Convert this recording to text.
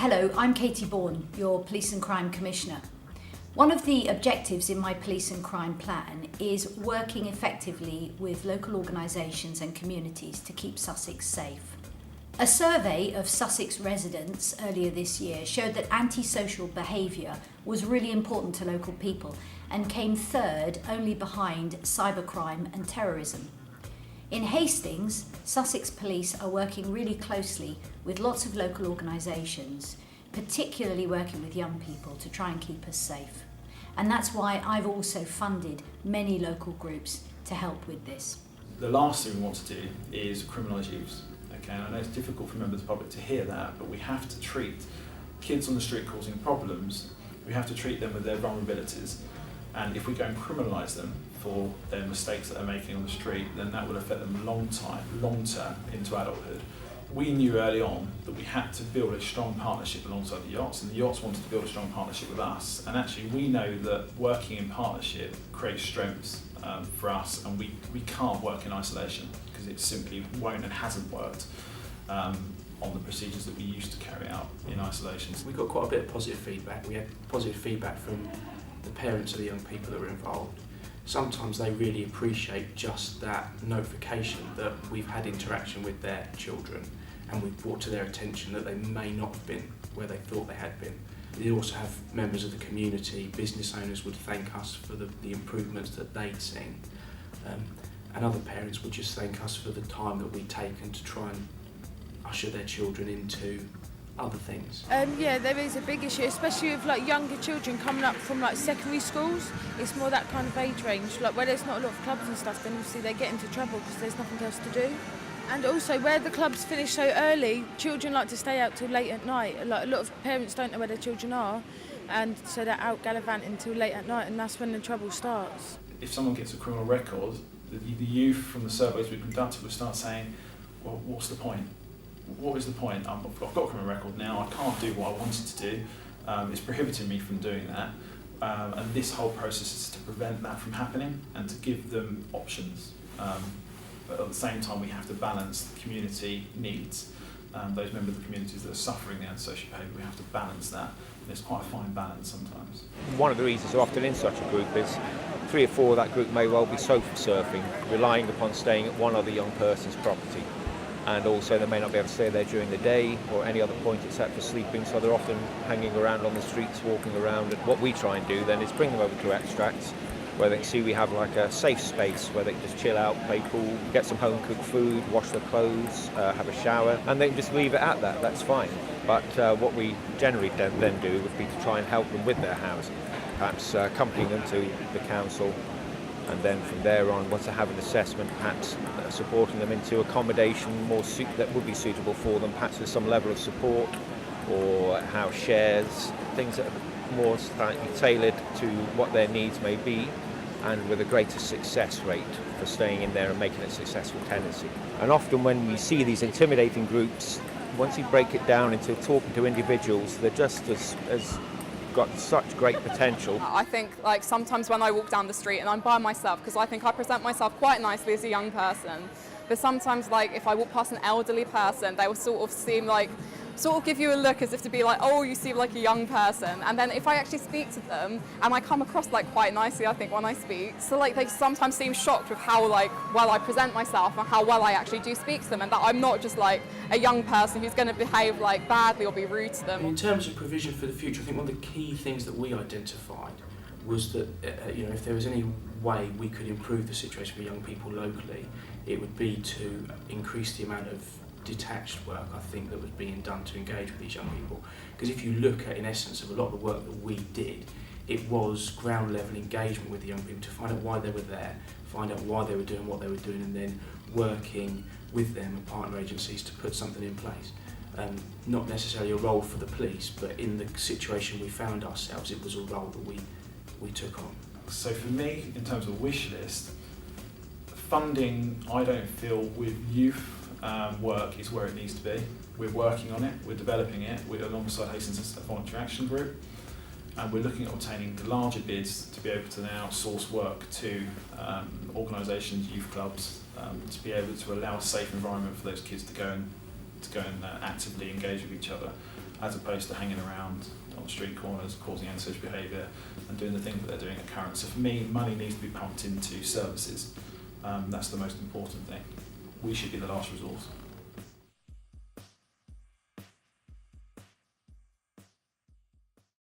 Hello, I'm Katie Bourne, your Police and Crime Commissioner. One of the objectives in my Police and Crime Plan is working effectively with local organisations and communities to keep Sussex safe. A survey of Sussex residents earlier this year showed that antisocial behaviour was really important to local people and came third only behind cybercrime and terrorism. In Hastings, Sussex Police are working really closely with lots of local organisations, particularly working with young people to try and keep us safe. And that's why I've also funded many local groups to help with this. The last thing we want to do is criminalise youths. Okay, and I know it's difficult for members of the public to hear that, but we have to treat kids on the street causing problems, we have to treat them with their vulnerabilities. And if we go and criminalise them for their mistakes that they're making on the street, then that will affect them long term into adulthood. We knew early on that we had to build a strong partnership alongside the yachts, and the yachts wanted to build a strong partnership with us. And actually we know that working in partnership creates strengths for us, and we can't work in isolation because it simply won't and hasn't worked on the procedures that we used to carry out in isolation. We got quite a bit of positive feedback. We had positive feedback from the parents of the young people that were involved. Sometimes they really appreciate just that notification that we've had interaction with their children and we've brought to their attention that they may not have been where they thought they had been. We also have members of the community, business owners would thank us for the improvements that they'd seen. And other parents would just thank us for the time that we'd taken to try and usher their children into other things. Yeah, there is a big issue, especially with younger children coming up from secondary schools. It's more that kind of age range, where there's not a lot of clubs and stuff, then obviously they get into trouble because there's nothing else to do. And also where the clubs finish so early, children like to stay out till late at night. A lot of parents don't know where their children are, and so they're out gallivanting till late at night, and that's when the trouble starts. If someone gets a criminal record, the youth from the surveys we conducted would start saying, well, what's the point? What is the point? I've got a criminal record now, I can't do what I wanted to do, it's prohibiting me from doing that, and this whole process is to prevent that from happening and to give them options. But at the same time we have to balance the community needs, those members of the communities that are suffering the antisocial behaviour, we have to balance that. There's quite a fine balance sometimes. One of the reasons they're often in such a group is 3 or 4 of that group may well be sofa surfing, relying upon staying at one other young person's property. And also they may not be able to stay there during the day or any other point except for sleeping, so they're often hanging around on the streets, walking around. And what we try and do then is bring them over to Extracts, where they can see we have a safe space where they can just chill out, play pool, get some home cooked food, wash their clothes, have a shower, and they can just leave it at that. That's fine. But what we generally then do would be to try and help them with their housing, perhaps accompanying them to the council, and then from there on, once they have an assessment, perhaps supporting them into accommodation that would be suitable for them, perhaps with some level of support, or house shares, things that are more slightly tailored to what their needs may be, and with a greater success rate for staying in there and making a successful tenancy. And often when we see these intimidating groups, once you break it down into talking to individuals, they're just as got such great potential. I think sometimes when I walk down the street and I'm by myself, because I think I present myself quite nicely as a young person, but sometimes if I walk past an elderly person, they will sort of give you a look as if to be oh, you seem like a young person. And then if I actually speak to them, and I come across quite nicely, I think, when I speak, so they sometimes seem shocked with how well I present myself and how well I actually do speak to them, and that I'm not just a young person who's going to behave badly or be rude to them. In terms of provision for the future, I think one of the key things that we identified was that if there was any way we could improve the situation for young people locally, it would be to increase the amount of detached work, I think, that was being done to engage with these young people. Because if you look at, in essence, of a lot of the work that we did, it was ground level engagement with the young people to find out why they were there, find out why they were doing what they were doing, and then working with them and partner agencies to put something in place. Not necessarily a role for the police, but in the situation we found ourselves, it was a role that we took on. So for me, in terms of wish list, funding, I don't feel with youth work is where it needs to be. We're working on it, we're developing it, we're alongside Hastings Voluntary Action Group, and we're looking at obtaining larger bids to be able to now source work to organisations, youth clubs, to be able to allow a safe environment for those kids to go and actively engage with each other. as opposed to hanging around on street corners, causing antisocial behaviour and doing the things that they're doing at current. So for me, money needs to be pumped into services. That's the most important thing. We should be the last resource.